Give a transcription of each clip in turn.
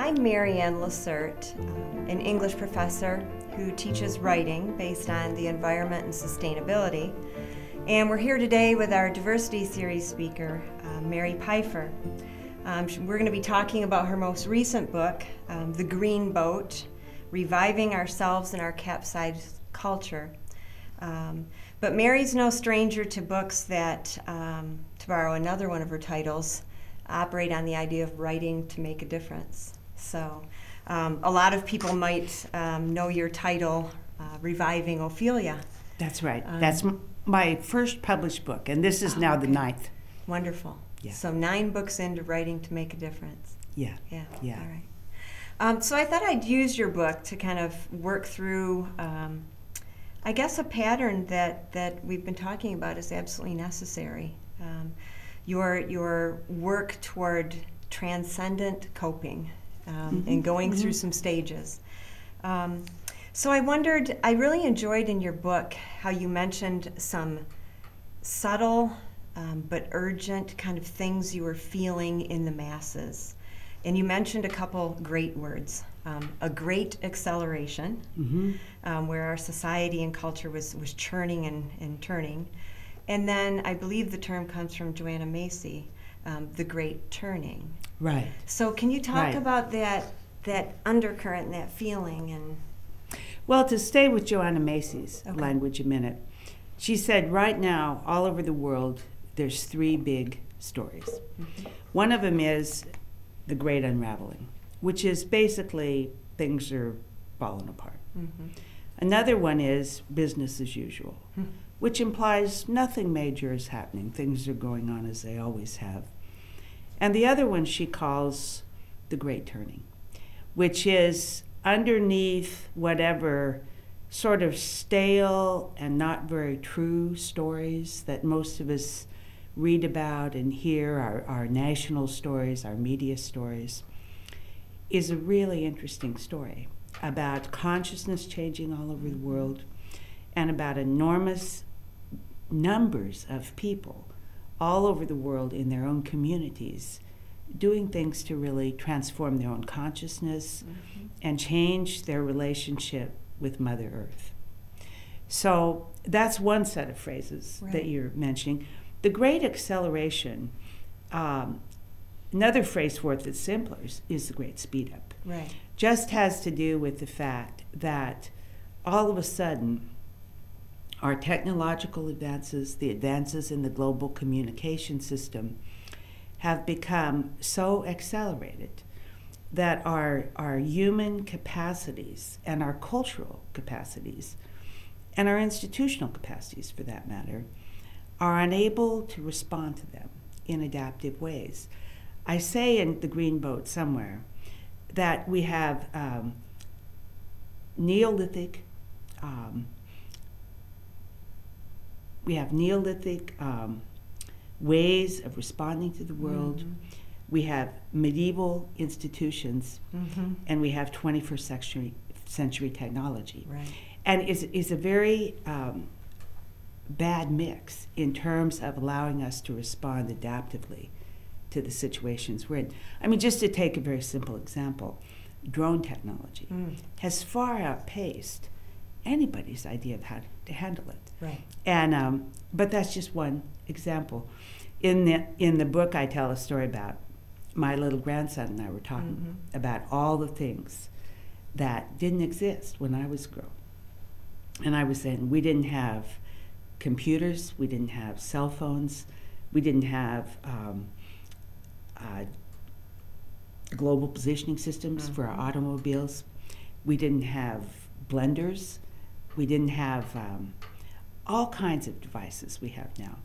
I'm Maryann Lesert, an English professor who teaches writing based on the environment and sustainability. And we're here today with our diversity series speaker, Mary Pipher. We're going to be talking about her most recent book, The Green Boat, Reviving Ourselves in Our Capsized Culture. But Mary's no stranger to books that, to borrow another one of her titles, operate on the idea of writing to make a difference. So a lot of people might know your title, Reviving Ophelia. That's right. That's my first published book, and this is now the 9th. Wonderful. Yeah. So 9 books into writing to make a difference. Yeah. Yeah. Yeah. All right. So I thought I'd use your book to kind of work through, I guess, a pattern that we've been talking about is absolutely necessary. Your work toward transcendent coping and going through some stages. So I wondered, I really enjoyed in your book how you mentioned some subtle but urgent kind of things you were feeling in the masses. And you mentioned a couple great words, a great acceleration, where our society and culture was churning and turning. And then I believe the term comes from Joanna Macy, the great turning. Right. So can you talk about that undercurrent and that feeling? And well, to stay with Joanna Macy's language a minute, she said right now all over the world there's 3 big stories. One of them is the great unraveling, which is basically things are falling apart. Another one is business as usual, which implies nothing major is happening. Things are going on as they always have. And the other one she calls the great turning, which is underneath whatever sort of stale and not very true stories that most of us read about and hear, our national stories, our media stories, is a really interesting story about consciousness changing all over the world and about enormous numbers of people all over the world in their own communities doing things to really transform their own consciousness and change their relationship with Mother Earth. So that's one set of phrases that you're mentioning. The great acceleration, another phrase for it that's simpler is the great speed up. Right. Just has to do with the fact that all of a sudden our technological advances, the advances in the global communication system, have become so accelerated that our human capacities and our cultural capacities and our institutional capacities, for that matter, are unable to respond to them in adaptive ways. I say in The Green Boat somewhere that we have Neolithic ways of responding to the world. We have medieval institutions, and we have 21st century technology. Right. And it's a very bad mix in terms of allowing us to respond adaptively to the situations we're in. I mean, just to take a very simple example, drone technology has far outpaced anybody's idea of how to handle it. Right. And but that's just one example. In the book, I tell a story about my little grandson and I were talking about all the things that didn't exist when I was a girl. And I was saying we didn't have computers, we didn't have cell phones, we didn't have global positioning systems for our automobiles, we didn't have blenders, we didn't have all kinds of devices we have now.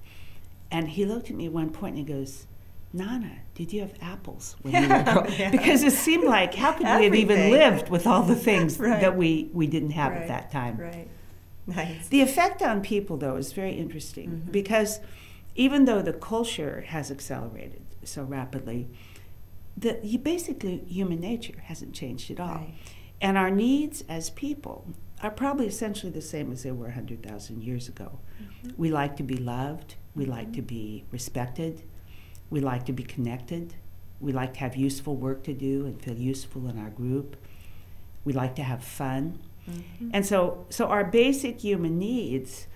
And he looked at me at one point and he goes, "Nana, did you have apples when you were a girl?" Because it seemed like, how could we have even lived with all the things that we didn't have at that time? Right. Nice. The effect on people, though, is very interesting because even though the culture has accelerated so rapidly, basically human nature hasn't changed at all. Right. And our needs as people are probably essentially the same as they were 100,000 years ago. We like to be loved, we like to be respected, we like to be connected, We like to have useful work to do and feel useful in our group. We like to have fun. Mm-hmm. And so our basic human needs,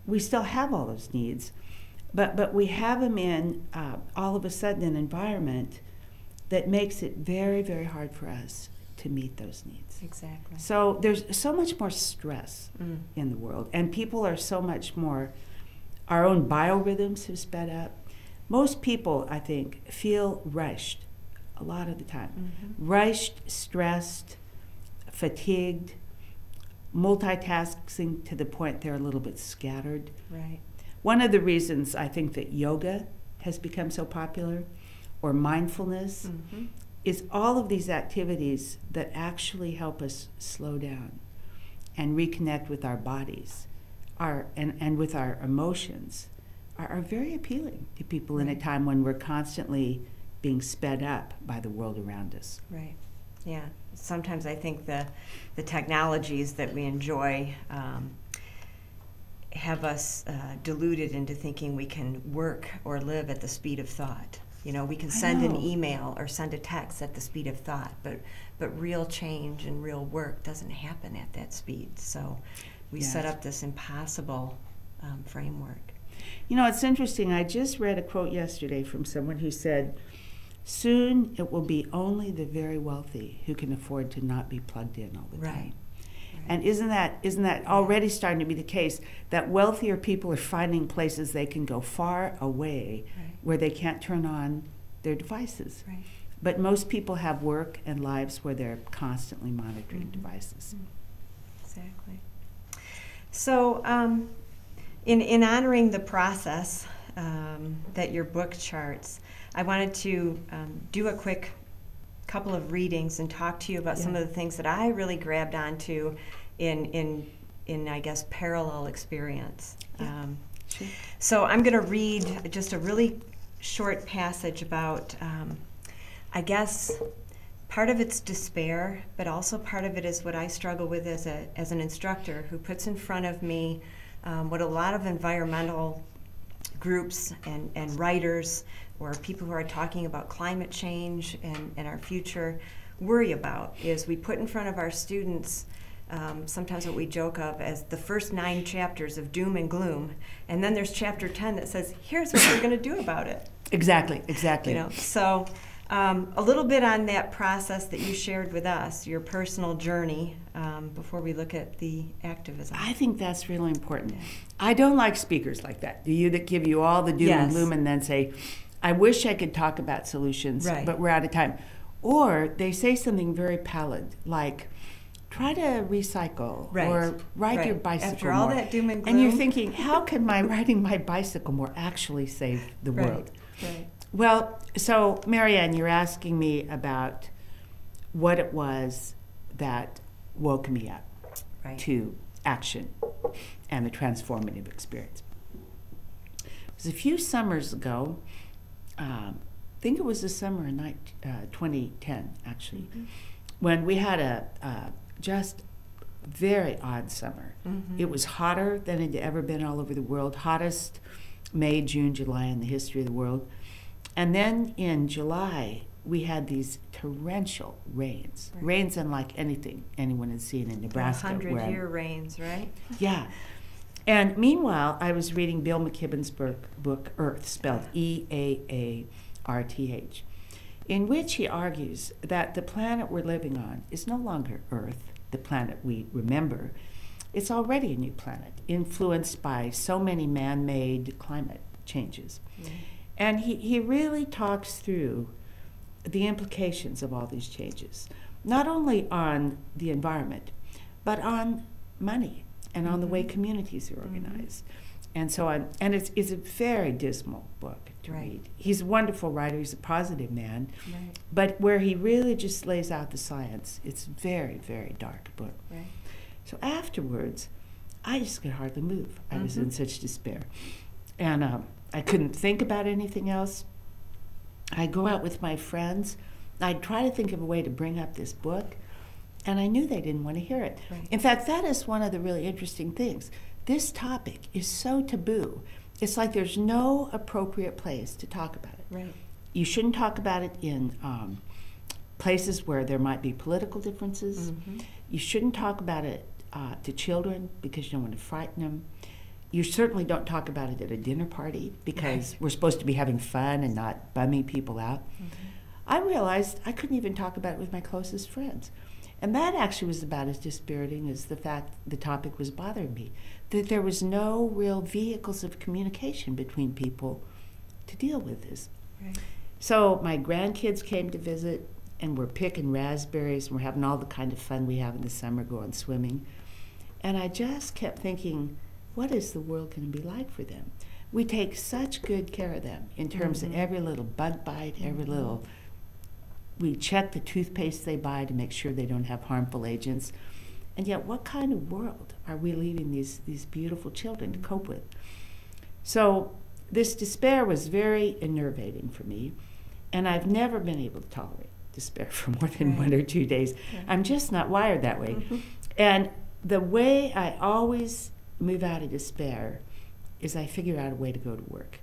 we still have all those needs, but we have them in all of a sudden an environment that makes it very, very hard for us to meet those needs. Exactly. So there's so much more stress in the world, and people are so much more, our own biorhythms have sped up. Most people, I think, feel rushed a lot of the time. Mm-hmm. Rushed, stressed, fatigued, multitasking to the point they're a little bit scattered. Right. One of the reasons I think that yoga has become so popular, or mindfulness, is all of these activities that actually help us slow down and reconnect with our bodies and with our emotions are very appealing to people in a time when we're constantly being sped up by the world around us. Right. Yeah. Sometimes I think the technologies that we enjoy have us deluded into thinking we can work or live at the speed of thought. You know, we can send an email or send a text at the speed of thought, but real change and real work doesn't happen at that speed. So we set up this impossible framework. You know, it's interesting. I just read a quote yesterday from someone who said, "Soon it will be only the very wealthy who can afford to not be plugged in all the time." Right. And isn't that already starting to be the case, that wealthier people are finding places they can go far away where they can't turn on their devices. Right. But most people have work and lives where they're constantly monitoring devices. Exactly. So in honoring the process that your book charts, I wanted to do a quick couple of readings and talk to you about some of the things that I really grabbed onto in I guess parallel experience. Sure. So I'm going to read just a really short passage about I guess part of it's despair, but also part of it is what I struggle with as an instructor who puts in front of me what a lot of environmental groups and writers or people who are talking about climate change and our future worry about, is we put in front of our students sometimes what we joke of as the first 9 chapters of doom and gloom, and then there's chapter 10 that says, here's what we're going to do about it. Exactly. You know, so a little bit on that process that you shared with us, your personal journey, before we look at the activism. I think that's really important. I don't like speakers like that. Do you, that give you all the doom and gloom and then say, I wish I could talk about solutions, but we're out of time. Or they say something very pallid, like, try to recycle or ride your bicycle After all more. That doom and gloom. And you're thinking, how can my riding my bicycle more actually save the world? Right. Well, so Maryann, you're asking me about what it was that woke me up to action and the transformative experience. It was a few summers ago. I think it was the summer in 2010, actually, when we had a just very odd summer. It was hotter than it had ever been all over the world, hottest May, June, July in the history of the world. And then in July, we had these torrential rains, rains unlike anything anyone had seen in Nebraska. 100-year rains, right? Yeah. And meanwhile, I was reading Bill McKibben's book, Earth, spelled Eaarth, in which he argues that the planet we're living on is no longer Earth, the planet we remember. It's already a new planet, influenced by so many man-made climate changes. And he really talks through the implications of all these changes, not only on the environment, but on money and on the way communities are organized, and so on. And it's a very dismal book to read. He's a wonderful writer. He's a positive man, but where he really just lays out the science, it's a very, very dark book. So afterwards, I just could hardly move. I was in such despair, and I couldn't think about anything else. I'd go out with my friends. I'd try to think of a way to bring up this book, and I knew they didn't want to hear it. In fact, that is one of the really interesting things. This topic is so taboo. It's like there's no appropriate place to talk about it. You shouldn't talk about it in places where there might be political differences. You shouldn't talk about it to children because you don't want to frighten them. You certainly don't talk about it at a dinner party because we're supposed to be having fun and not bumming people out. I realized I couldn't even talk about it with my closest friends. And that actually was about as dispiriting as the fact the topic was bothering me, that there was no real vehicles of communication between people to deal with this. So my grandkids came to visit, and we're picking raspberries, and we're having all the kind of fun we have in the summer, going swimming. And I just kept thinking, what is the world going to be like for them? We take such good care of them in terms of every little bug bite, every little, we check the toothpaste they buy to make sure they don't have harmful agents. And yet, what kind of world are we leaving these beautiful children to cope with? So this despair was very enervating for me, and I've never been able to tolerate despair for more than 1 or 2 days. I'm just not wired that way. And the way I always move out of despair is I figure out a way to go to work.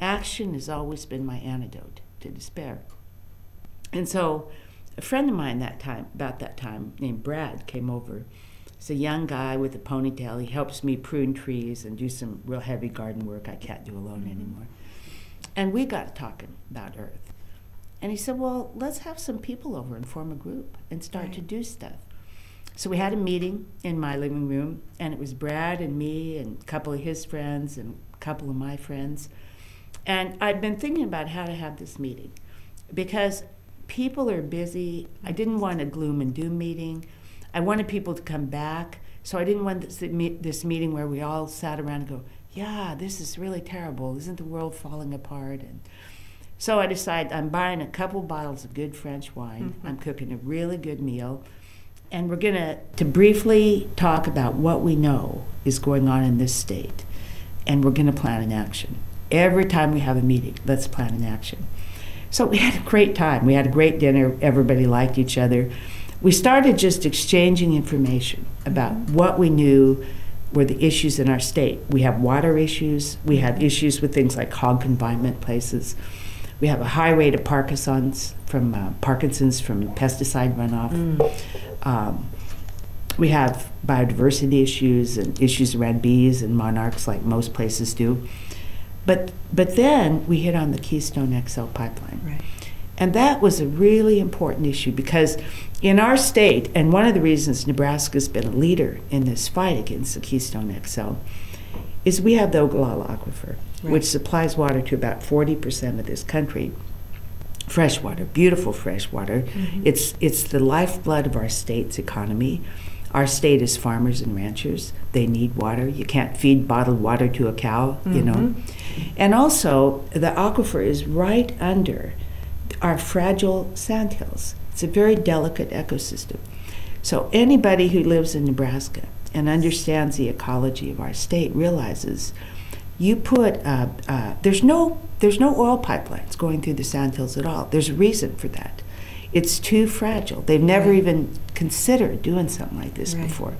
Action has always been my antidote to despair. And so a friend of mine about that time, named Brad, came over. He's a young guy with a ponytail. He helps me prune trees and do some real heavy garden work I can't do alone anymore. And we got talking about Earth. And he said, well, let's have some people over and form a group and start to do stuff. So we had a meeting in my living room, and it was Brad and me and a couple of his friends and a couple of my friends. And I'd been thinking about how to have this meeting because people are busy. I didn't want a gloom and doom meeting. I wanted people to come back. So I didn't want this meeting where we all sat around and go, yeah, this is really terrible. Isn't the world falling apart? And so I decided I'm buying a couple bottles of good French wine. I'm cooking a really good meal. And we're going to briefly talk about what we know is going on in this state. And we're going to plan an action. Every time we have a meeting, let's plan an action. So we had a great time. We had a great dinner. Everybody liked each other. We started just exchanging information about what we knew were the issues in our state. We have water issues. We have issues with things like hog confinement places. We have a high rate of Parkinson's from pesticide runoff. We have biodiversity issues and issues around bees and monarchs like most places do. But then we hit on the Keystone XL pipeline. And that was a really important issue because in our state, and one of the reasons Nebraska's been a leader in this fight against the Keystone XL, is we have the Ogallala Aquifer, which supplies water to about 40% of this country. Fresh water, beautiful fresh water. It's the lifeblood of our state's economy. Our state is farmers and ranchers. They need water. You can't feed bottled water to a cow, you know. And also, the aquifer is right under our fragile sandhills. It's a very delicate ecosystem. So anybody who lives in Nebraska and understands the ecology of our state realizes you put, there's no oil pipelines going through the sandhills at all. There's a reason for that. It's too fragile. They've never even considered doing something like this before.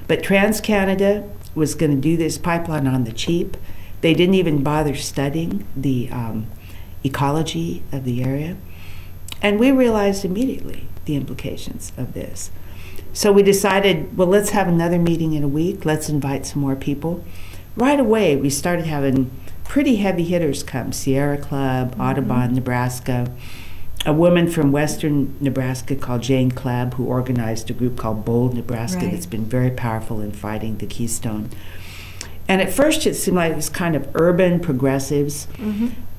But TransCanada was going to do this pipeline on the cheap. They didn't even bother studying the ecology of the area. And we realized immediately the implications of this. So we decided, well, let's have another meeting in a week. Let's invite some more people. Right away, we started having pretty heavy hitters come. Sierra Club, Audubon, Nebraska. A woman from western Nebraska called Jane Clabb, who organized a group called Bold Nebraska that's been very powerful in fighting the Keystone. And at first it seemed like it was kind of urban progressives,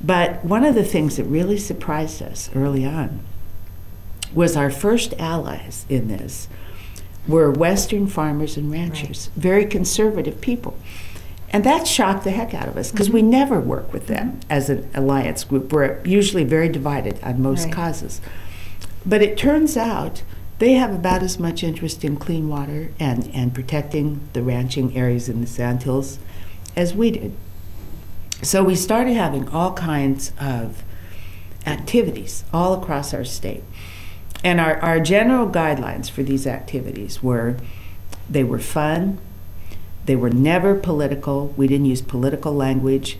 but one of the things that really surprised us early on was our first allies in this were Western farmers and ranchers, very conservative people. And that shocked the heck out of us because we never work with them as an alliance group. We're usually very divided on most causes. But it turns out they have about as much interest in clean water and protecting the ranching areas in the sandhills as we did. So we started having all kinds of activities all across our state. And our general guidelines for these activities were, they were fun, they were never political, we didn't use political language,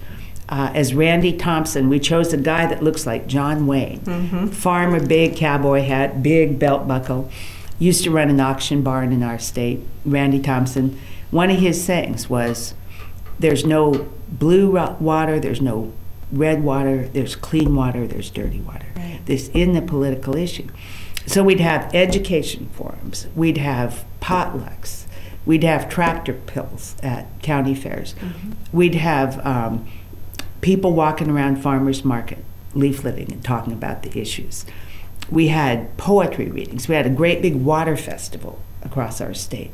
as Randy Thompson. We chose a guy that looks like John Wayne. Farmer, big cowboy hat, big belt buckle. Used to run an auction barn in our state, Randy Thompson. One of his sayings was, there's no blue water, there's no red water, there's clean water, there's dirty water. Right. This in the political issue. So we'd have education forums, we'd have potlucks, we'd have tractor pulls at county fairs, we'd have people walking around farmers market, leafleting and talking about the issues. We had poetry readings. We had a great big water festival across our state.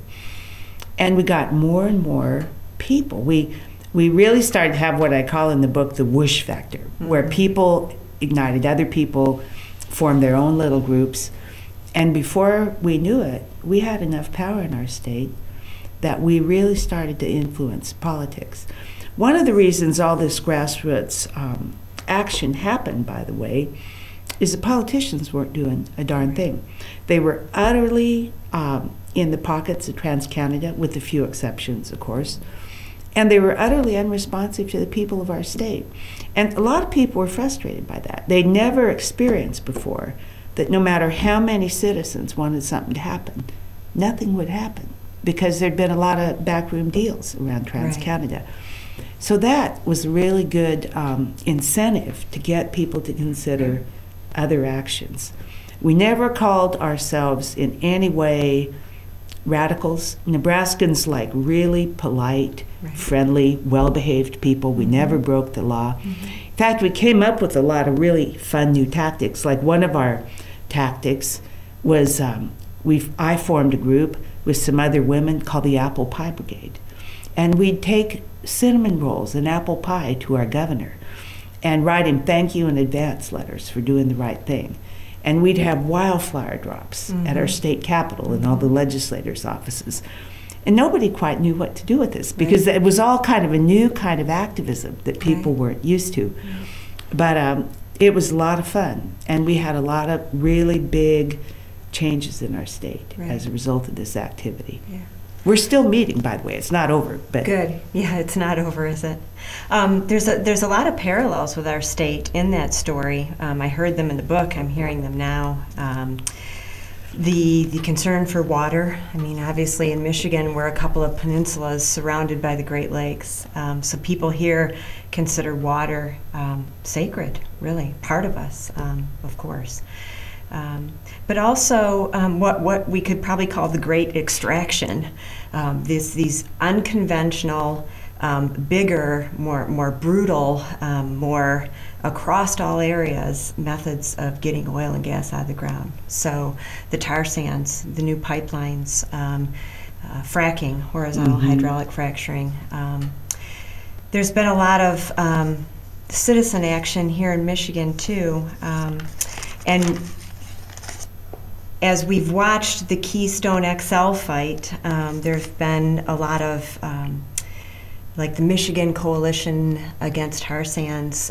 And we got more and more people. We really started to have what I call in the book the whoosh factor, where people ignited other people, formed their own little groups. And before we knew it, we had enough power in our state that we really started to influence politics. One of the reasons all this grassroots action happened, by the way, is the politicians weren't doing a darn thing. They were utterly in the pockets of TransCanada, with a few exceptions, of course, and they were utterly unresponsive to the people of our state. And a lot of people were frustrated by that. They never experienced before that no matter how many citizens wanted something to happen, nothing would happen, because there'd been a lot of backroom deals around TransCanada. Right. So that was a really good incentive to get people to consider other actions. We never called ourselves in any way radicals. Nebraskans like really polite, friendly, well-behaved people. We never broke the law. In fact, we came up with a lot of really fun new tactics. Like one of our tactics was I formed a group with some other women called the Apple Pie Brigade. And we'd take cinnamon rolls and apple pie to our governor and write him thank you in advance letters for doing the right thing. And we'd have wildflower drops at our state capitol and all the legislators' offices. And nobody quite knew what to do with this, because it was all kind of a new kind of activism that people weren't used to. But it was a lot of fun, and we had a lot of really big changes in our state as a result of this activity. We're still meeting, by the way. It's not over. But good. Yeah, it's not over, is it? There's a lot of parallels with our state in that story. I heard them in the book. I'm hearing them now. The concern for water. I mean, obviously in Michigan, we're a couple of peninsulas surrounded by the Great Lakes. So people here consider water sacred, really, part of us, of course. But also what we could probably call the great extraction, these unconventional, bigger, more brutal, more across all areas methods of getting oil and gas out of the ground. So the tar sands, the new pipelines, fracking, horizontal hydraulic fracturing. There's been a lot of citizen action here in Michigan too, and as we've watched the Keystone XL fight, there's been a lot of, like the Michigan Coalition Against Tar Sands,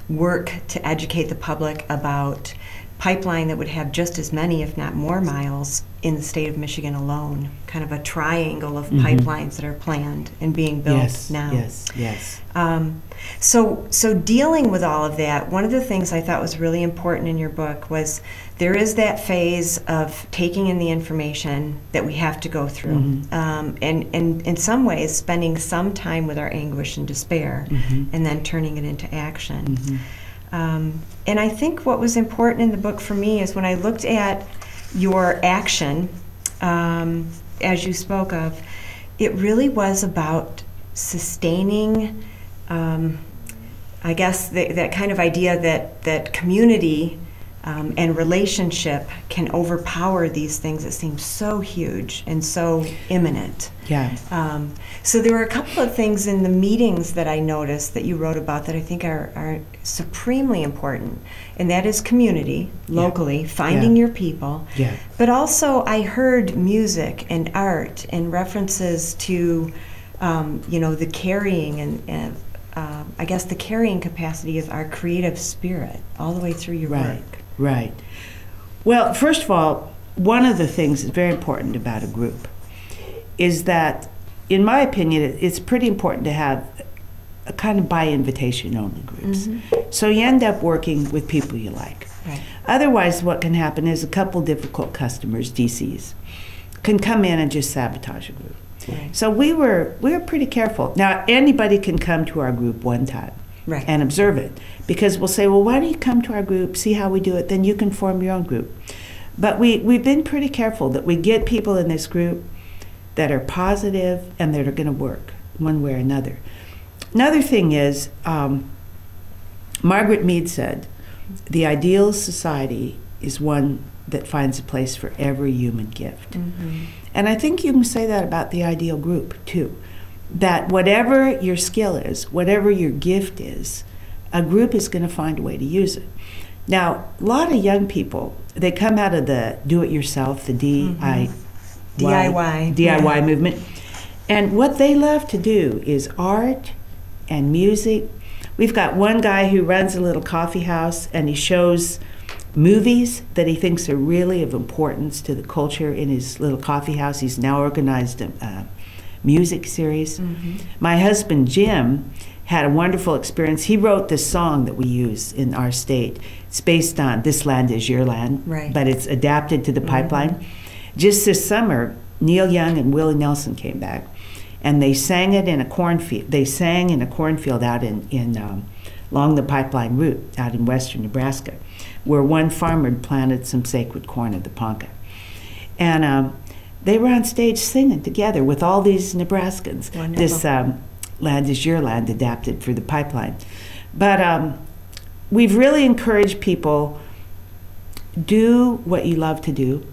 work to educate the public about pipeline that would have just as many, if not more, miles in the state of Michigan alone. Kind of a triangle of pipelines that are planned and being built now. Yes. So dealing with all of that, one of the things I thought was really important in your book was there is that phase of taking in the information that we have to go through, and in some ways spending some time with our anguish and despair, and then turning it into action. And I think what was important in the book for me is when I looked at your action, as you spoke of, it really was about sustaining, I guess, that kind of idea that community and relationship can overpower these things that seem so huge and so imminent. So there were a couple of things in the meetings that I noticed that you wrote about that I think are supremely important, and that is community, locally, finding your people. But also I heard music and art and references to the carrying and I guess the carrying capacity of our creative spirit all the way through your work. Right. Well, first of all, one of the things that's very important about a group is that, in my opinion, it's pretty important to have kind of by invitation only groups. So you end up working with people you like. Right. Otherwise, what can happen is a couple difficult customers, DCs, can come in and just sabotage a group. Right. So we were pretty careful. Now, anybody can come to our group one time and observe it, because we'll say, well, why don't you come to our group, see how we do it, then you can form your own group. But we've been pretty careful that we get people in this group that are positive and that are going to work one way or another. Another thing is, Margaret Mead said, the ideal society is one that finds a place for every human gift. And I think you can say that about the ideal group, too. That whatever your skill is, whatever your gift is, a group is going to find a way to use it. Now, a lot of young people, they come out of the do-it-yourself, the DIY movement. And what they love to do is art and music. We've got one guy who runs a little coffee house, and he shows movies that he thinks are really of importance to the culture in his little coffee house. He's now organized a music series. My husband, Jim, had a wonderful experience. He wrote this song that we use in our state. It's based on This Land Is Your Land, but it's adapted to the pipeline. Just this summer, Neil Young and Willie Nelson came back, and they sang it in a cornfield. They sang in a cornfield out along the pipeline route out in western Nebraska, where one farmer had planted some sacred corn of the Ponca. And they were on stage singing together with all these Nebraskans. Wonderful. This Land Is Your Land adapted for the pipeline. But we've really encouraged people, do what you love to do.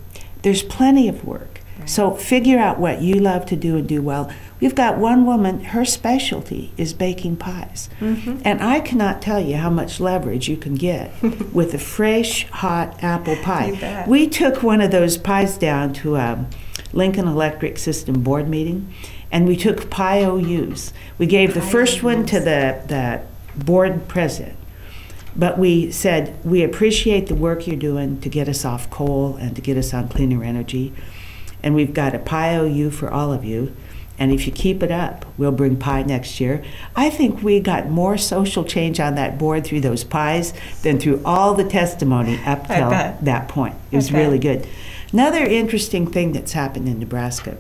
There's plenty of work. So figure out what you love to do and do well. We've got one woman, her specialty is baking pies. And I cannot tell you how much leverage you can get with a fresh, hot apple pie. We took one of those pies down to a Lincoln Electric System board meeting, and we took pie OUs. We gave the first one to the board president. But we said, we appreciate the work you're doing to get us off coal and to get us on cleaner energy. And we've got a pie OU for all of you. And if you keep it up, we'll bring pie next year. I think we got more social change on that board through those pies than through all the testimony up till that point. It was really good. Another interesting thing that's happened in Nebraska,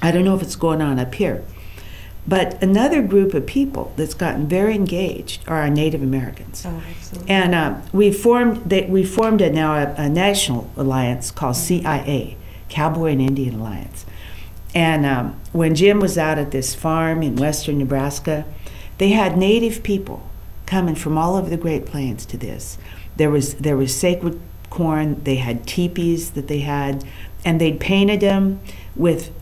I don't know if it's going on up here, but another group of people that's gotten very engaged are our Native Americans. Oh, absolutely. And we formed now a national alliance called CIA, Cowboy and Indian Alliance. And when Jim was out at this farm in western Nebraska, they had Native people coming from all over the Great Plains to this. There was sacred corn, they had teepees that they had, and they'd painted them with,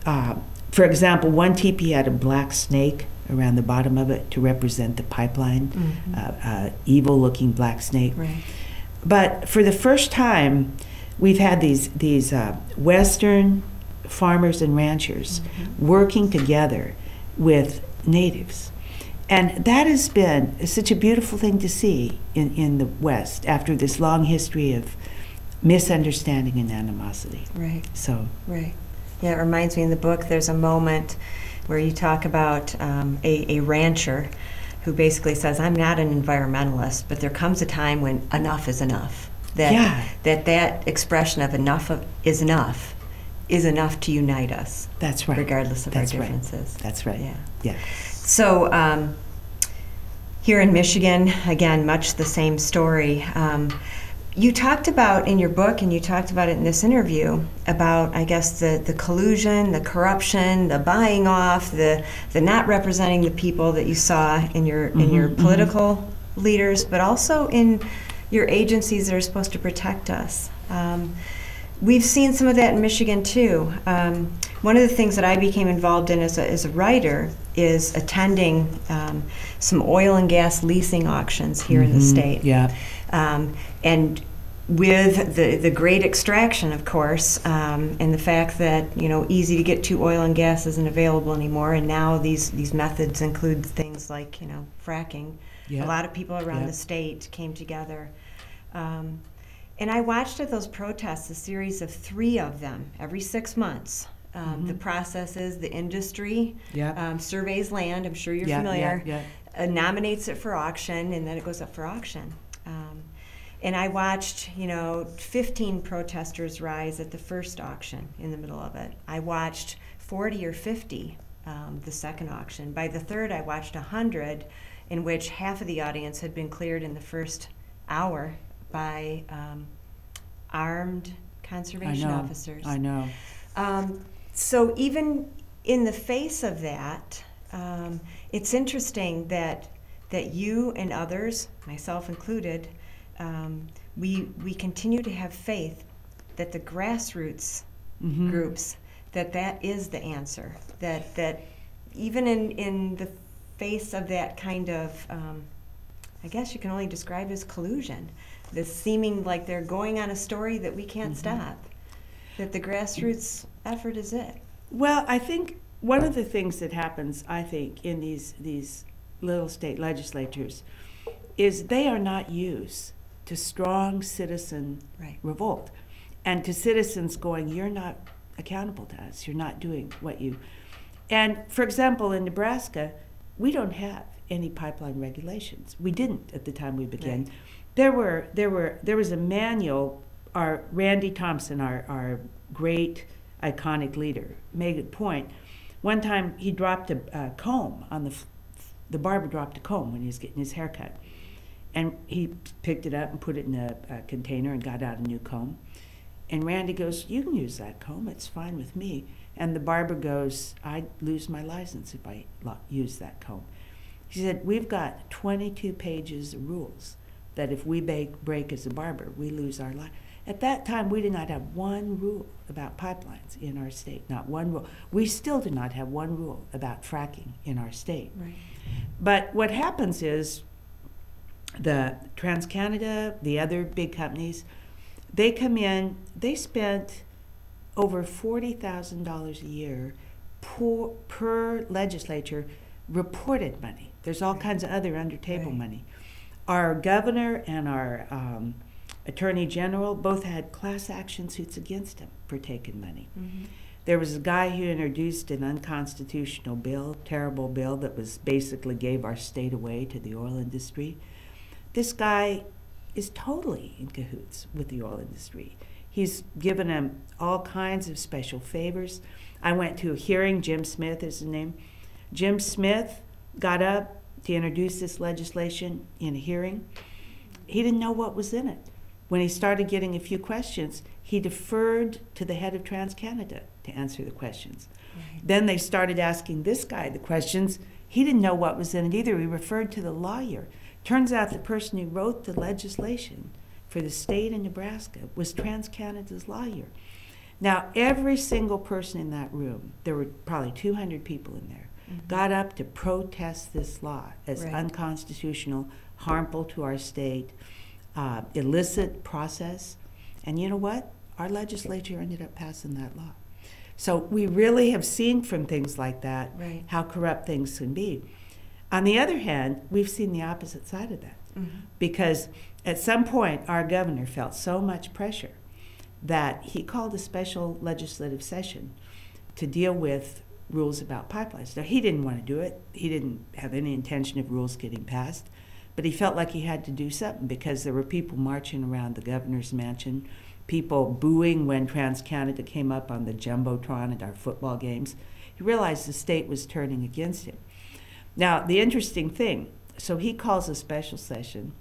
for example, one teepee had a black snake around the bottom of it to represent the pipeline, evil-looking black snake. But for the first time, we've had these Western farmers and ranchers working together with natives. And that has been such a beautiful thing to see in the West after this long history of misunderstanding and animosity. Yeah, it reminds me in the book, there's a moment where you talk about a rancher who basically says, I'm not an environmentalist, but there comes a time when enough is enough. That expression of enough is enough to unite us. That's right. Regardless of our differences. That's right. Yeah. So here in Michigan, again, much the same story. You talked about in your book, and you talked about it in this interview, about, I guess, the collusion, the corruption, the buying off, the not representing the people that you saw in your political leaders, but also in your agencies that are supposed to protect us. We've seen some of that in Michigan too. One of the things that I became involved in as a writer is attending some oil and gas leasing auctions here in the state. And with the great extraction, of course, and the fact that easy to get to oil and gas isn't available anymore, and now these methods include things like fracking. A lot of people around the state came together. And I watched at those protests, a series of 3 of them every 6 months. The processes, the industry surveys land. I'm sure you're familiar. nominates it for auction, and then it goes up for auction. And I watched, 15 protesters rise at the first auction in the middle of it. I watched 40 or 50 the second auction. By the third, I watched 100, in which half of the audience had been cleared in the first hour by armed conservation officers. I know. So even in the face of that, it's interesting that you and others, myself included, we continue to have faith that the grassroots groups, that is the answer. That even in the face of that kind of, I guess you can only describe as collusion, this seeming like they're going on a story that we can't stop, that the grassroots effort is it. Well, I think one of the things that happens, in these little state legislatures is they are not used to strong citizen revolt and to citizens going, you're not accountable to us, you're not doing what you... And for example, in Nebraska, we don't have any pipeline regulations. We didn't at the time we began. Right. There was a manual. Our Randy Thompson, our great iconic leader, made a point. One time he dropped a comb on the barber dropped a comb when he was getting his hair cut. And he picked it up and put it in a container and got out a new comb. And Randy goes, you can use that comb, it's fine with me. And the barber goes, I'd lose my license if I use that comb. He said, we've got 22 pages of rules that if we break as a barber, we lose our life. At that time, we did not have one rule about pipelines in our state, not one rule. We still do not have one rule about fracking in our state. Right. But what happens is the TransCanada, the other big companies, they come in, they spent over $40,000 a year per legislature reported money. There's all kinds of other under-table money. Our governor and our attorney general both had class action suits against him for taking money. There was a guy who introduced an unconstitutional bill, terrible bill, that was basically gave our state away to the oil industry. This guy is totally in cahoots with the oil industry. He's given them all kinds of special favors. I went to a hearing, Jim Smith is his name. Jim Smith got up to introduce this legislation in a hearing. He didn't know what was in it. When he started getting a few questions, he deferred to the head of TransCanada to answer the questions. Right. Then they started asking this guy the questions. He didn't know what was in it either. He referred to the lawyer. Turns out the person who wrote the legislation for the state of Nebraska was TransCanada's lawyer. Now, every single person in that room, there were probably 200 people in there, got up to protest this law as unconstitutional, harmful to our state, illicit process. And you know what? Our legislature ended up passing that law. So we really have seen from things like that how corrupt things can be. On the other hand, we've seen the opposite side of that. Because at some point, our governor felt so much pressure that he called a special legislative session to deal with rules about pipelines. Now, he didn't want to do it. He didn't have any intention of rules getting passed. But he felt like he had to do something because there were people marching around the governor's mansion, people booing when TransCanada came up on the Jumbotron at our football games. He realized the state was turning against him. Now, the interesting thing, so he calls a special session.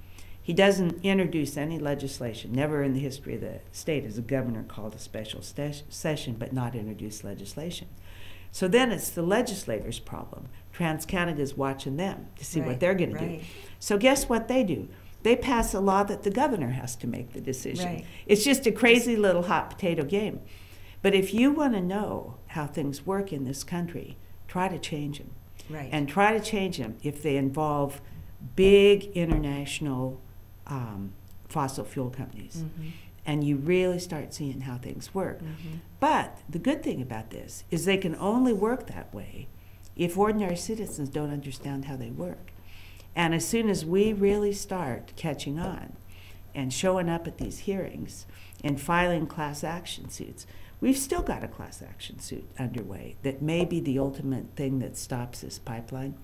He doesn't introduce any legislation. Never in the history of the state has a governor called a special session but not introduced legislation. So then it's the legislators' problem. TransCanada is watching them to see what they're going to do. So guess what they do? They pass a law that the governor has to make the decision. It's just a crazy little hot potato game. But if you want to know how things work in this country, try to change them. And try to change them if they involve big international fossil fuel companies. And you really start seeing how things work. But the good thing about this is they can only work that way if ordinary citizens don't understand how they work. And as soon as we really start catching on and showing up at these hearings and filing class action suits, we've still got a class action suit underway that may be the ultimate thing that stops this pipeline.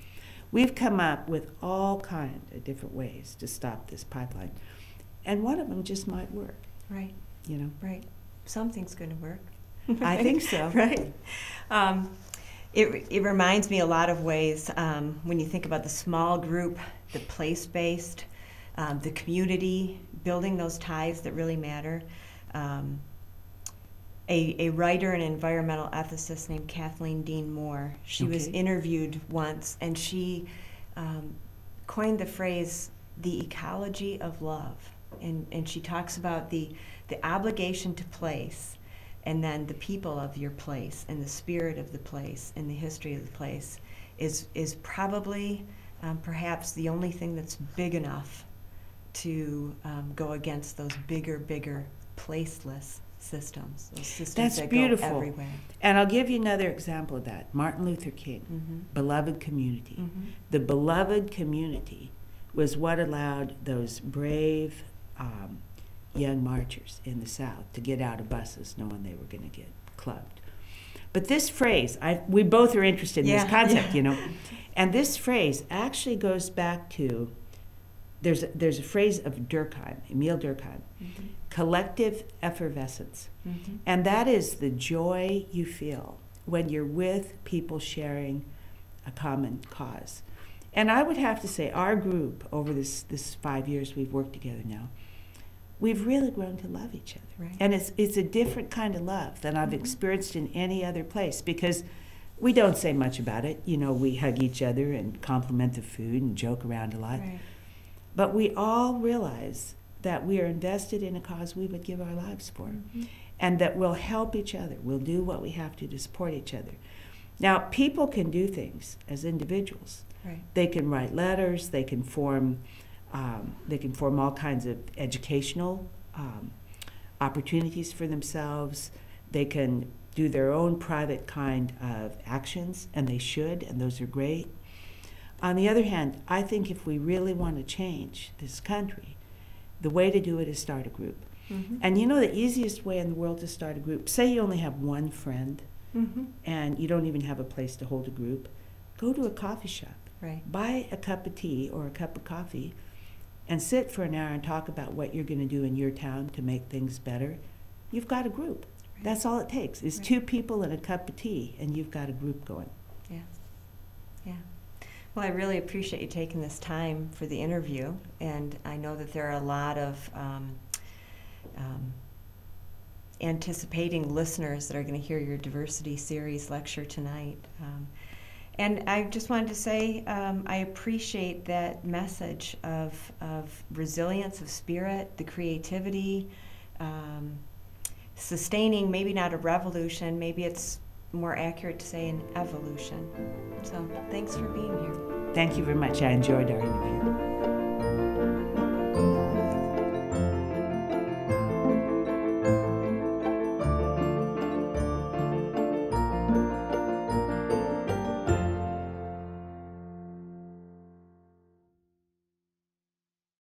We've come up with all kinds of different ways to stop this pipeline. And one of them just might work. Right. You know? Right. Something's going to work. I think so. Right. It reminds me a lot of ways when you think about the small group, the place-based, the community, building those ties that really matter. A writer and environmental ethicist named Kathleen Dean Moore, she was interviewed once, and she coined the phrase, the ecology of love. And she talks about the obligation to place, and then the people of your place, and the spirit of the place, and the history of the place is probably perhaps the only thing that's big enough to go against those bigger, placeless systems. Those systems That's that beautiful. go everywhere. And I'll give you another example of that. Martin Luther King, beloved community. The beloved community was what allowed those brave young marchers in the South to get out of buses knowing they were going to get clubbed. But this phrase, we both are interested in this concept, you know. And this phrase actually goes back to, there's a phrase of Durkheim, Emile Durkheim, collective effervescence. And that is the joy you feel when you're with people sharing a common cause. And I would have to say our group, over this 5 years we've worked together now, we've really grown to love each other. Right. And it's a different kind of love than I've experienced in any other place, because we don't say much about it. You know, we hug each other and compliment the food and joke around a lot. Right. But we all realize that we are invested in a cause we would give our lives for, and that we'll help each other. We'll do what we have to support each other. Now, people can do things as individuals. Right. They can write letters. They can form all kinds of educational opportunities for themselves. They can do their own private kind of actions, and they should, and those are great. On the other hand, I think if we really want to change this country, the way to do it is start a group. And you know the easiest way in the world to start a group, say you only have one friend and you don't even have a place to hold a group, go to a coffee shop. Right. Buy a cup of tea or a cup of coffee and sit for an hour and talk about what you're going to do in your town to make things better. You've got a group. Right. That's all it takes is two people and a cup of tea, and you've got a group going. Yeah. Yeah. Well, I really appreciate you taking this time for the interview, and I know that there are a lot of anticipating listeners that are going to hear your diversity series lecture tonight. And I just wanted to say I appreciate that message of resilience of spirit, the creativity, sustaining maybe not a revolution, maybe it's more accurate to say an evolution. So thanks for being here. Thank you very much. I enjoyed our interview.